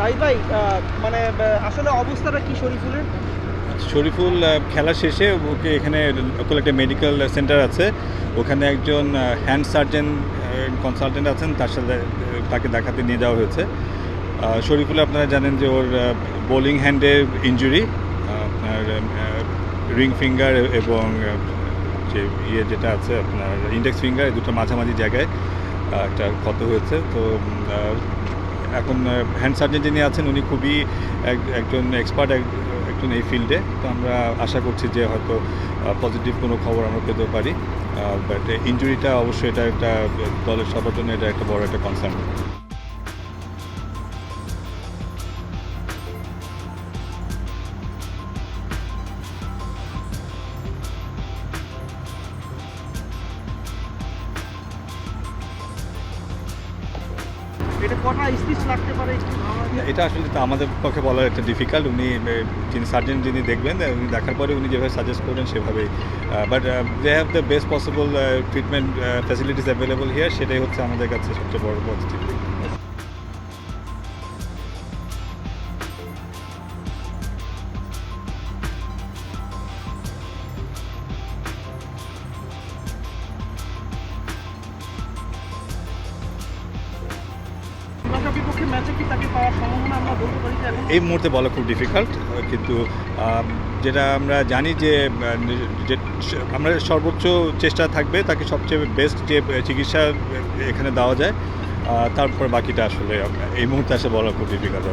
রাইত ভাই, মানে আসলে অবস্থাটা কি শরীফুলের? শরীফুল খেলা শেষে ওকে এখানে লোকাল একটা মেডিকেল সেন্টার আছে, ওখানে একজন হ্যান্ড সার্জন কনসালটেন্ট আছেন, তার সাথে তাকে দেখাতে নিয়ে যাওয়া হয়েছে। শরীফুল আপনারা জানেন যে ওর বোলিং হ্যান্ডের ইনজুরি, আপনার রিং ফিঙ্গার এবং যে যেটা আছে আপনার ইন্ডেক্স ফিঙ্গার, এই দুটো মাঝামাঝি জায়গায় একটা ক্ষত হয়েছে। তো এখন হ্যান্ড সার্জন যিনি আছেন উনি খুবই একজন এক্সপার্ট একজন এই ফিল্ডে। তো আমরা আশা করছি যে হয়তো পজিটিভ কোনো খবর আমরা পেতে পারি। বাট ইনজুরিটা অবশ্যই এটা একটা দলের সবার জন্য এটা একটা বড় একটা কনসার্ন। এটা কটা স্টিচ লাগতে পারে একটু ধারণা? এটা আসলে তো আমাদের পক্ষে বলার একটা ডিফিকাল্ট। উনি যিনি সার্জন যিনি দেখবেন উনি দেখার পরে উনি যেভাবে সাজেস্ট করবেন সেভাবেই। But they have the best possible treatment facilities available here, সেটাই হচ্ছে আমাদের কাছে সবচেয়ে বড় পজিটিভ। শ্রীলঙ্কার বিপক্ষে ম্যাচে কি তাকে পাওয়ার সম্ভাবনা আমরা বলতে পারি যে এখন? এই মুহূর্তে বলা খুব ডিফিকাল্ট, কিন্তু যেটা আমরা জানি যে আমরা সর্বোচ্চ চেষ্টা থাকবে তাকে সবচেয়ে বেস্ট যে চিকিৎসা এখানে দেওয়া যায়, তারপর বাকিটা আসলে এই মুহূর্তে আসলে বলা খুব ডিফিকাল্ট।